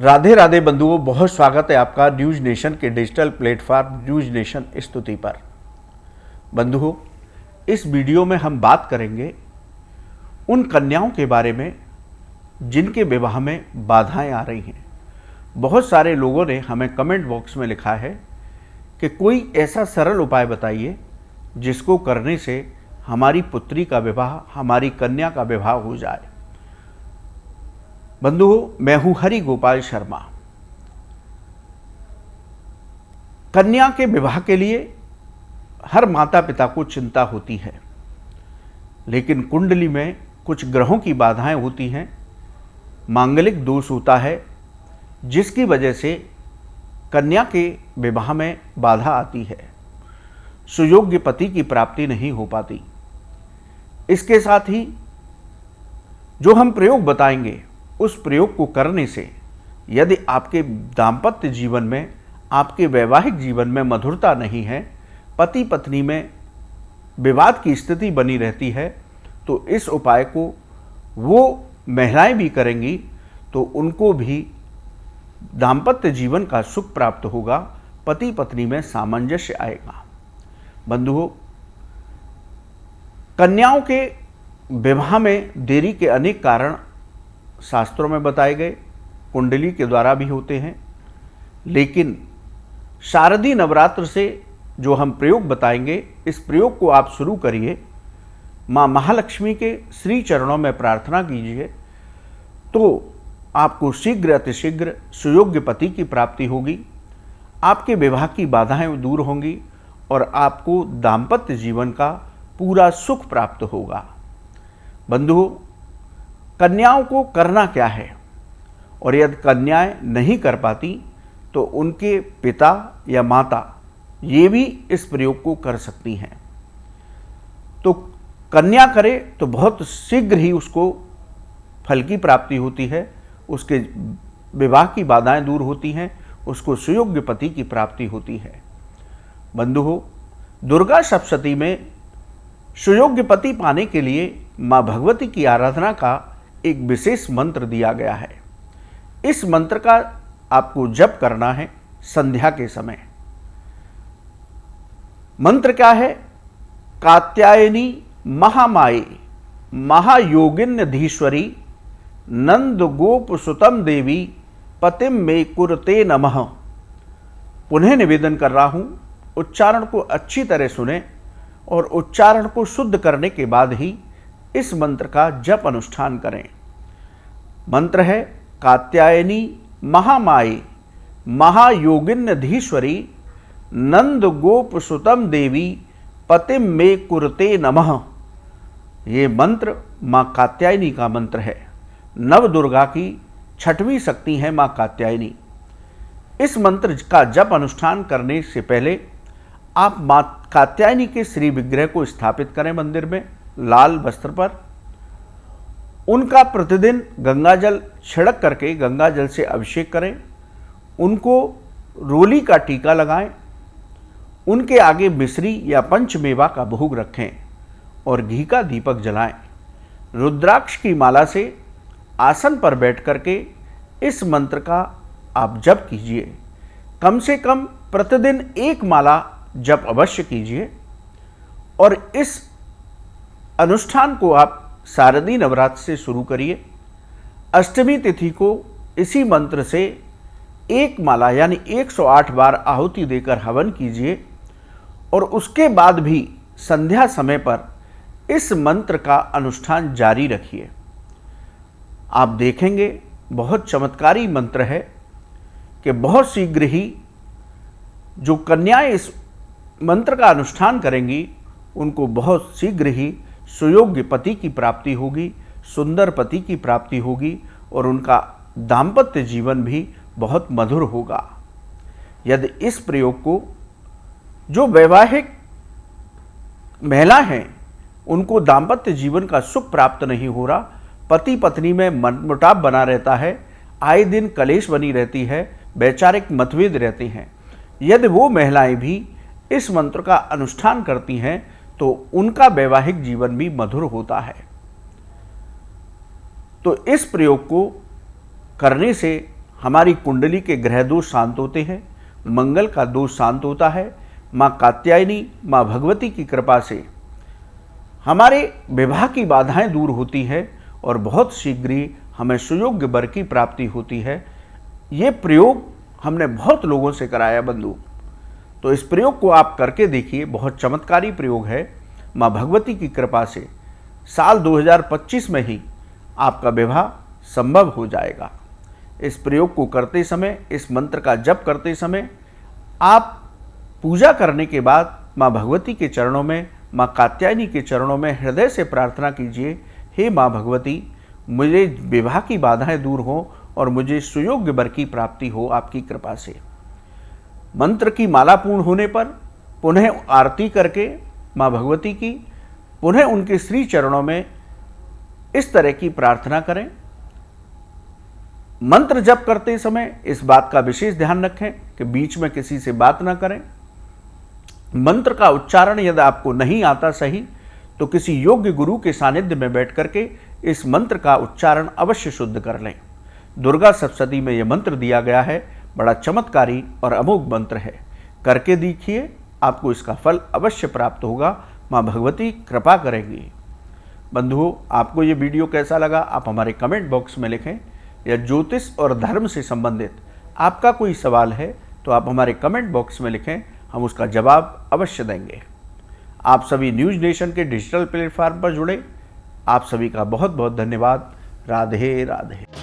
राधे राधे बंधुओं, बहुत स्वागत है आपका न्यूज नेशन के डिजिटल प्लेटफॉर्म न्यूज नेशन स्तुति पर। बंधुओं, इस वीडियो में हम बात करेंगे उन कन्याओं के बारे में जिनके विवाह में बाधाएं आ रही हैं। बहुत सारे लोगों ने हमें कमेंट बॉक्स में लिखा है कि कोई ऐसा सरल उपाय बताइए जिसको करने से हमारी पुत्री का विवाह, हमारी कन्या का विवाह हो जाए। बंधुओं, मैं हूं हरि गोपाल शर्मा। कन्या के विवाह के लिए हर माता पिता को चिंता होती है, लेकिन कुंडली में कुछ ग्रहों की बाधाएं होती हैं, मांगलिक दोष होता है, जिसकी वजह से कन्या के विवाह में बाधा आती है। सुयोग्य पति की प्राप्ति नहीं हो पाती। इसके साथ ही जो हम प्रयोग बताएंगे, उस प्रयोग को करने से यदि आपके दाम्पत्य जीवन में, आपके वैवाहिक जीवन में मधुरता नहीं है, पति पत्नी में विवाद की स्थिति बनी रहती है, तो इस उपाय को वो महिलाएं भी करेंगी तो उनको भी दाम्पत्य जीवन का सुख प्राप्त होगा, पति पत्नी में सामंजस्य आएगा। बंधुओं, कन्याओं के विवाह में देरी के अनेक कारण शास्त्रों में बताए गए, कुंडली के द्वारा भी होते हैं, लेकिन शारदीय नवरात्र से जो हम प्रयोग बताएंगे, इस प्रयोग को आप शुरू करिए। माँ महालक्ष्मी के श्री चरणों में प्रार्थना कीजिए तो आपको शीघ्र अतिशीघ्र सुयोग्य पति की प्राप्ति होगी, आपके विवाह की बाधाएं दूर होंगी और आपको दाम्पत्य जीवन का पूरा सुख प्राप्त होगा। बंधुओं, कन्याओं को करना क्या है, और यदि कन्याएं नहीं कर पाती तो उनके पिता या माता ये भी इस प्रयोग को कर सकती हैं। तो कन्या करे तो बहुत शीघ्र ही उसको फल की प्राप्ति होती है, उसके विवाह की बाधाएं दूर होती हैं, उसको सुयोग्य पति की प्राप्ति होती है। बंधुओं, दुर्गा सप्तशती में सुयोग्य पति पाने के लिए माँ भगवती की आराधना का एक विशेष मंत्र दिया गया है। इस मंत्र का आपको जप करना है संध्या के समय। मंत्र क्या है? कात्यायनी महामाये महायोगिन्यधीश्वरी नंद गोप सुतम देवी पतिम मे कुरते नमः। पुनः निवेदन कर रहा हूं, उच्चारण को अच्छी तरह सुने और उच्चारण को शुद्ध करने के बाद ही इस मंत्र का जप अनुष्ठान करें। मंत्र है कात्यायनी महामाये महायोगिन्यधीश्वरी नंद गोप सुतम देवी पतिम मे कुरते नमः। ये मंत्र माँ कात्यायनी का मंत्र है। नव दुर्गा की छठवीं शक्ति है माँ कात्यायनी। इस मंत्र का जप अनुष्ठान करने से पहले आप माँ कात्यायनी के श्री विग्रह को स्थापित करें मंदिर में लाल वस्त्र पर। उनका प्रतिदिन गंगा जल छिड़क करके गंगा जल से अभिषेक करें। उनको रोली का टीका लगाएं। उनके आगे मिश्री या पंचमेवा का भोग रखें और घी का दीपक जलाएं। रुद्राक्ष की माला से आसन पर बैठ करके इस मंत्र का आप जप कीजिए। कम से कम प्रतिदिन एक माला जप अवश्य कीजिए और इस अनुष्ठान को आप शारदीय नवरात्र से शुरू करिए। अष्टमी तिथि को इसी मंत्र से एक माला यानी 108 बार आहुति देकर हवन कीजिए और उसके बाद भी संध्या समय पर इस मंत्र का अनुष्ठान जारी रखिए। आप देखेंगे बहुत चमत्कारी मंत्र है कि बहुत शीघ्र ही जो कन्याएं इस मंत्र का अनुष्ठान करेंगी, उनको बहुत शीघ्र ही सुयोग्य पति की प्राप्ति होगी, सुंदर पति की प्राप्ति होगी और उनका दाम्पत्य जीवन भी बहुत मधुर होगा। यदि इस प्रयोग को जो वैवाहिक महिला हैं, उनको दाम्पत्य जीवन का सुख प्राप्त नहीं हो रहा, पति पत्नी में मनमुटाव बना रहता है, आए दिन कलेश बनी रहती है, वैचारिक मतभेद रहते हैं, यदि वो महिलाएं भी इस मंत्र का अनुष्ठान करती हैं तो उनका वैवाहिक जीवन भी मधुर होता है। तो इस प्रयोग को करने से हमारी कुंडली के ग्रह दोष शांत होते हैं, मंगल का दोष शांत होता है। माँ कात्यायनी, माँ भगवती की कृपा से हमारे विवाह की बाधाएं दूर होती है और बहुत शीघ्र ही हमें सुयोग्य वर की प्राप्ति होती है। ये प्रयोग हमने बहुत लोगों से कराया बंधु, तो इस प्रयोग को आप करके देखिए, बहुत चमत्कारी प्रयोग है। माँ भगवती की कृपा से साल 2025 में ही आपका विवाह संभव हो जाएगा। इस प्रयोग को करते समय, इस मंत्र का जप करते समय आप पूजा करने के बाद माँ भगवती के चरणों में, माँ कात्यायनी के चरणों में हृदय से प्रार्थना कीजिए, हे माँ भगवती, मुझे विवाह की बाधाएं दूर हो और मुझे सुयोग्य वर की प्राप्ति हो आपकी कृपा से। मंत्र की माला पूर्ण होने पर पुनः आरती करके माँ भगवती की पुनः उनके श्री चरणों में इस तरह की प्रार्थना करें। मंत्र जप करते समय इस बात का विशेष ध्यान रखें कि बीच में किसी से बात ना करें। मंत्र का उच्चारण यदि आपको नहीं आता सही, तो किसी योग्य गुरु के सानिध्य में बैठ करके इस मंत्र का उच्चारण अवश्य शुद्ध कर लें। दुर्गा सप्तशती में यह मंत्र दिया गया है, बड़ा चमत्कारी और अमोघ मंत्र है। करके देखिए, आपको इसका फल अवश्य प्राप्त होगा। माँ भगवती कृपा करेंगी। बंधुओं, आपको ये वीडियो कैसा लगा आप हमारे कमेंट बॉक्स में लिखें। या ज्योतिष और धर्म से संबंधित आपका कोई सवाल है तो आप हमारे कमेंट बॉक्स में लिखें, हम उसका जवाब अवश्य देंगे। आप सभी न्यूज़ नेशन के डिजिटल प्लेटफॉर्म पर जुड़े, आप सभी का बहुत बहुत धन्यवाद। राधे राधे।